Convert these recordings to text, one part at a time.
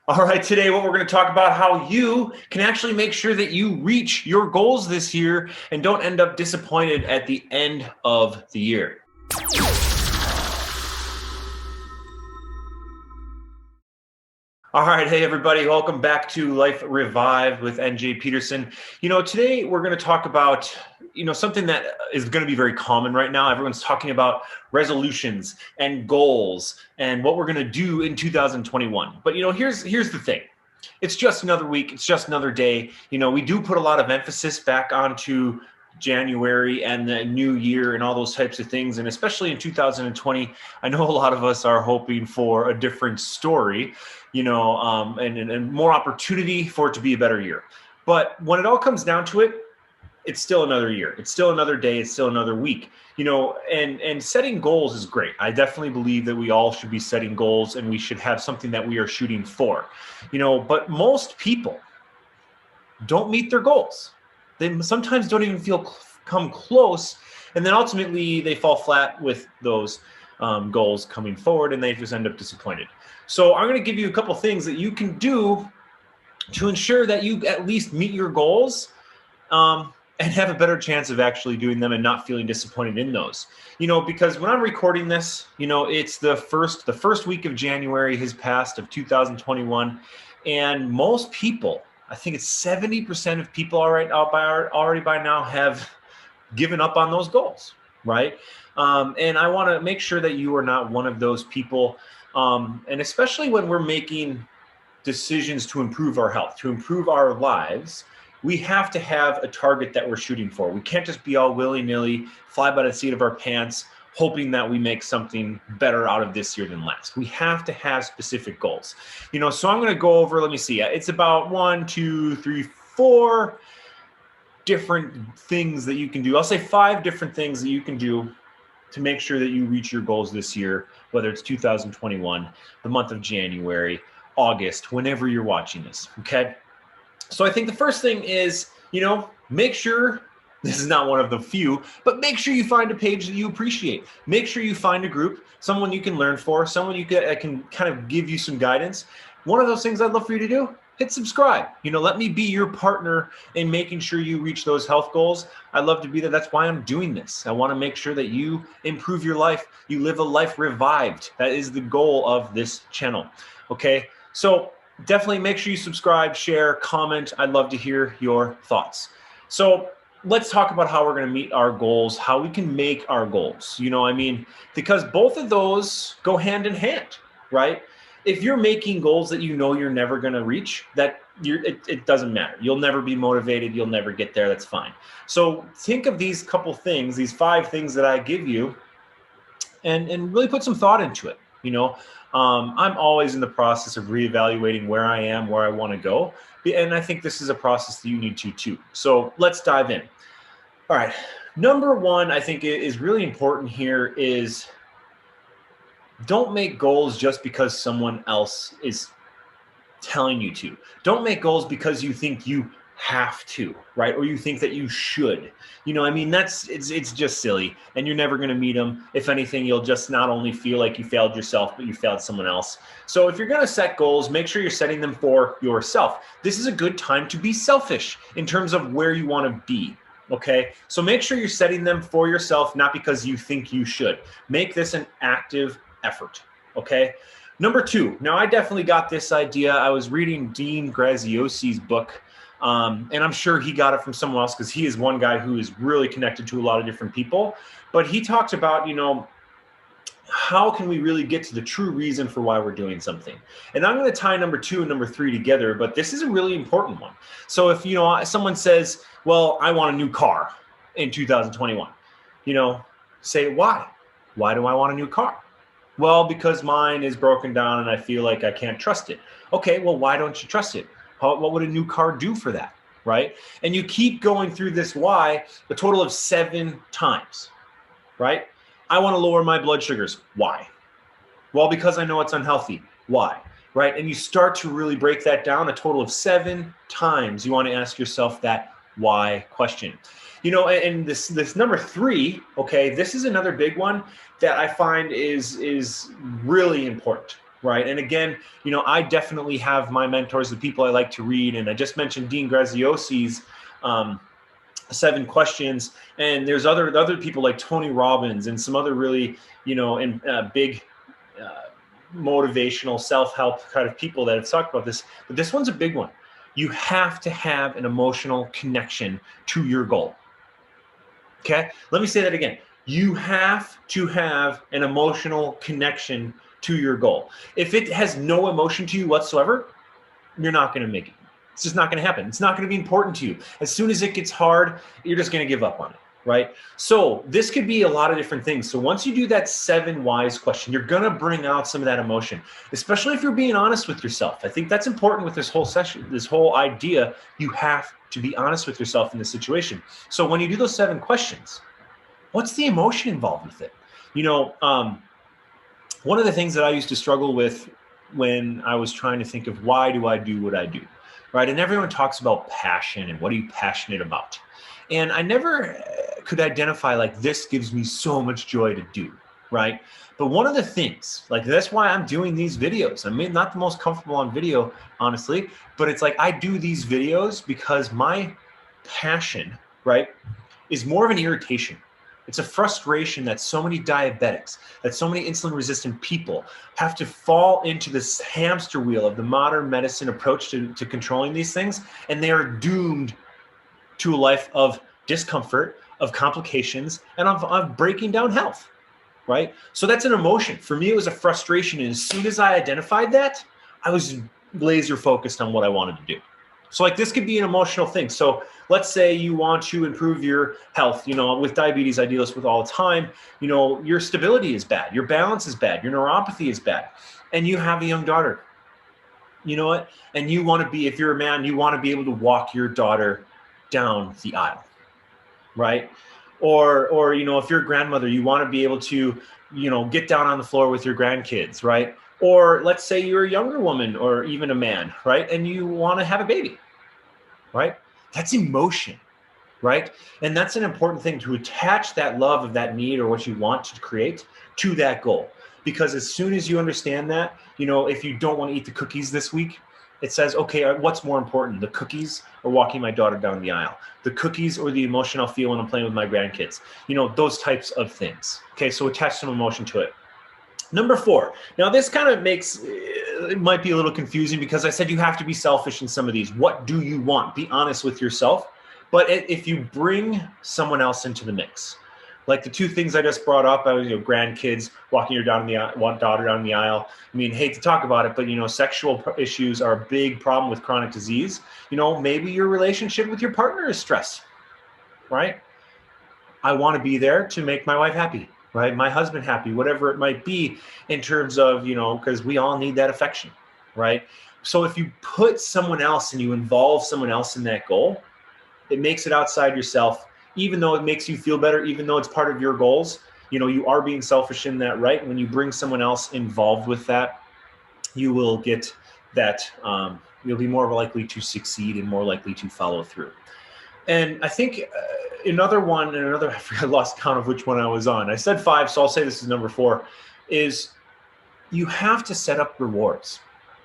All right, today what we're going to talk about how you can actually make sure that you reach your goals this year and don't end up disappointed at the end of the year. All right, hey everybody, welcome back to Life Revived with NJ Peterson. Today we're going to talk about, something that is going to be very common right now. Everyone's talking about resolutions and goals and what we're going to do in 2021. But here's the thing. It's just another week, it's just another day. We do put a lot of emphasis back onto January and the new year and all those types of things. And especially in 2020, I know a lot of us are hoping for a different story, and more opportunity for it to be a better year. But when it all comes down to it, it's still another year. It's still another day. It's still another week, and setting goals is great. I definitely believe that we all should be setting goals and we should have something that we are shooting for, but most people don't meet their goals. They sometimes don't even come close. And then ultimately they fall flat with those goals coming forward and they just end up disappointed. So I'm going to give you a couple things that you can do to ensure that you at least meet your goals and have a better chance of actually doing them and not feeling disappointed in those. Because when I'm recording this, it's the first week of January has passed of 2021. And most people, I think it's 70% of people already by now have given up on those goals, right? And I want to make sure that you are not one of those people. And especially when we're making decisions to improve our health, to improve our lives, we have to have a target that we're shooting for. We can't just be all willy-nilly, fly by the seat of our pants, hoping that we make something better out of this year than last. We have to have specific goals. So I'm going to go over, let me see, it's about 1, 2, 3, 4 different things that you can do. I'll say 5 different things that you can do to make sure that you reach your goals this year, whether it's 2021, the month of January, August, whenever you're watching this, okay? So I think the first thing is, make sure, this is not one of the few, but make sure you find a page that you appreciate. Make sure you find a group, someone you can learn for, someone you can kind of give you some guidance. One of those things I'd love for you to do, hit subscribe. Let me be your partner in making sure you reach those health goals. I'd love to be there. That's why I'm doing this. I want to make sure that you improve your life. You live a life revived. That is the goal of this channel. Okay, so definitely make sure you subscribe, share, comment. I'd love to hear your thoughts. So let's talk about how we're going to meet our goals, how we can make our goals. Because both of those go hand in hand, right? If you're making goals that you're never going to reach, it doesn't matter. You'll never be motivated. You'll never get there. That's fine. So think of these couple things, these 5 things that I give you, and really put some thought into it. I'm always in the process of reevaluating where I am, where I want to go. And I think this is a process that you need to too. So let's dive in. All right. Number 1, I think is really important here is don't make goals just because someone else is telling you to. Don't make goals because you think you have to, right? Or you think that you should. It's just silly, and you're never going to meet them. If anything, you'll just not only feel like you failed yourself, but you failed someone else. So if you're going to set goals, make sure you're setting them for yourself. This is a good time to be selfish in terms of where you want to be. Okay, so make sure you're setting them for yourself, not because you think you should. Make this an active effort. Okay. Number 2. Now, I definitely got this idea. I was reading Dean Graziosi's book. And I'm sure he got it from someone else because he is one guy who is really connected to a lot of different people. But he talked about, how can we really get to the true reason for why we're doing something? And I'm going to tie number 2 and number 3 together, but this is a really important one. So if, someone says, well, I want a new car in 2021, say why? Why do I want a new car? Well, because mine is broken down and I feel like I can't trust it. Okay, well, why don't you trust it? What would a new car do for that, right? And you keep going through this why a total of 7 times, right? I want to lower my blood sugars. Why? Well, because I know it's unhealthy. Why? Right? And you start to really break that down a total of 7 times. You want to ask yourself that why question. And this number 3, okay, this is another big one that I find is really important. right? And again, I definitely have my mentors, the people I like to read. And I just mentioned Dean Graziosi's 7 questions. And there's other people like Tony Robbins and some other really, big motivational self-help kind of people that have talked about this. But this one's a big one. You have to have an emotional connection to your goal. Okay, let me say that again. You have to have an emotional connection to your goal. If it has no emotion to you whatsoever, you're not going to make it. It's just not going to happen. It's not going to be important to you. As soon as it gets hard, you're just going to give up on it, right? So this could be a lot of different things. So once you do that 7 whys question, you're going to bring out some of that emotion, especially if you're being honest with yourself. I think that's important with this whole session, this whole idea. You have to be honest with yourself in this situation. So when you do those 7 questions, what's the emotion involved with it? One of the things that I used to struggle with when I was trying to think of why do I do what I do, right? And everyone talks about passion and what are you passionate about? And I never could identify like this gives me so much joy to do, right? But one of the things, like that's why I'm doing these videos. I mean, not the most comfortable on video, honestly, but it's like I do these videos because my passion, right, is more of an irritation. It's a frustration that so many diabetics, that so many insulin-resistant people have to fall into this hamster wheel of the modern medicine approach to controlling these things, and they are doomed to a life of discomfort, of complications, and of breaking down health, right? So that's an emotion. For me, it was a frustration, and as soon as I identified that, I was laser focused on what I wanted to do. So like this could be an emotional thing. So let's say you want to improve your health, with diabetes, I deal with all the time, your stability is bad, your balance is bad, your neuropathy is bad, and you have a young daughter, and you want to be, if you're a man, you want to be able to walk your daughter down the aisle, right? Or if you're a grandmother, you want to be able to, get down on the floor with your grandkids, right? Or let's say you're a younger woman or even a man, right? And you want to have a baby, right? That's emotion, right? And that's an important thing, to attach that love of that need or what you want to create to that goal. Because as soon as you understand that, if you don't want to eat the cookies this week, it says, okay, what's more important, the cookies or walking my daughter down the aisle? The cookies or the emotion I'll feel when I'm playing with my grandkids? Those types of things. Okay, so attach some emotion to it. Number 4. Now this kind of it might be a little confusing because I said you have to be selfish in some of these. What do you want? Be honest with yourself. But if you bring someone else into the mix, like the 2 things I just brought up, grandkids, walking your daughter down the aisle. I mean, hate to talk about it, but sexual issues are a big problem with chronic disease. Maybe your relationship with your partner is stressed, right? I want to be there to make my wife happy, right? My husband happy, whatever it might be, in terms of, because we all need that affection, right? So if you put someone else and you involve someone else in that goal, it makes it outside yourself, even though it makes you feel better, even though it's part of your goals, you are being selfish in that, right? When you bring someone else involved with that, you will get that, you'll be more likely to succeed and more likely to follow through. And I think I lost count of which one I was on. I said 5, so I'll say this is number 4, is you have to set up rewards.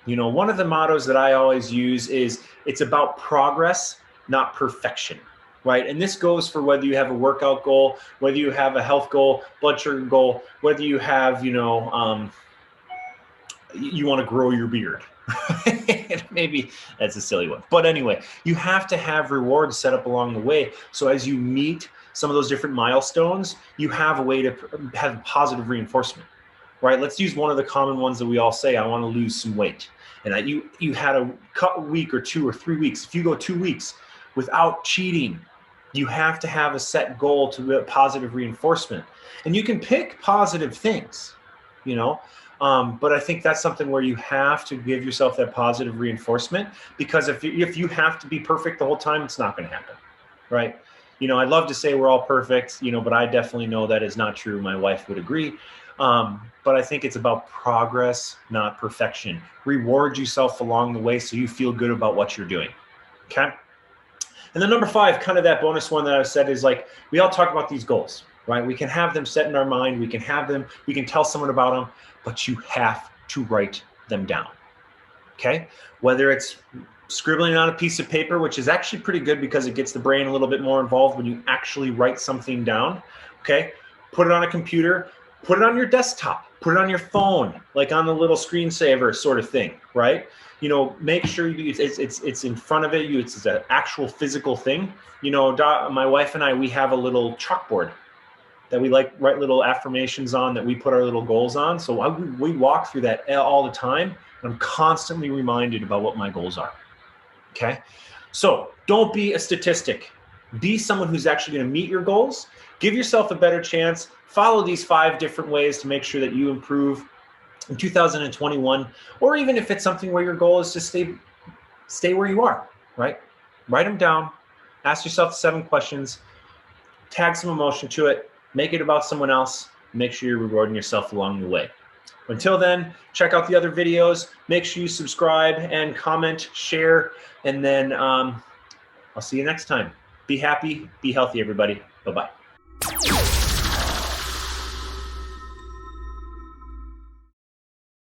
One of the mottos that I always use is it's about progress, not perfection, right? And this goes for whether you have a workout goal, whether you have a health goal, blood sugar goal, whether you have, you want to grow your beard. Maybe that's a silly one. But anyway, you have to have rewards set up along the way. So as you meet some of those different milestones, you have a way to have positive reinforcement, right? Let's use one of the common ones that we all say, I want to lose some weight. And you had a week or 2 or 3 weeks. If you go 2 weeks without cheating, you have to have a set goal to positive reinforcement. And you can pick positive things, but I think that's something where you have to give yourself that positive reinforcement, because if you have to be perfect the whole time, it's not going to happen, right? I'd love to say we're all perfect, but I definitely know that is not true. My wife would agree. But I think it's about progress, not perfection. Reward yourself along the way so you feel good about what you're doing, okay? And then number 5, kind of that bonus one that I said, is like, we all talk about these goals, right? We can have them set in our mind. We can have them, we can tell someone about them, but you have to write them down. Okay? Whether it's scribbling on a piece of paper, which is actually pretty good because it gets the brain a little bit more involved when you actually write something down. Okay? Put it on a computer, put it on your desktop, put it on your phone, like on the little screensaver sort of thing, right? You know, make sure it's in front of it. It's an actual physical thing. You know, my wife and I, we have a little chalkboard that we like write little affirmations on, that we put our little goals on. So we walk through that all the time. And I'm constantly reminded about what my goals are. Okay. So don't be a statistic. Be someone who's actually going to meet your goals. Give yourself a better chance. Follow these 5 different ways to make sure that you improve in 2021, or even if it's something where your goal is to stay where you are, right? Write them down. Ask yourself 7 questions. Tag some emotion to it. Make it about someone else. Make sure you're rewarding yourself along the way. Until then, check out the other videos. Make sure you subscribe and comment, share, and then I'll see you next time. Be happy, be healthy, everybody. Bye-bye.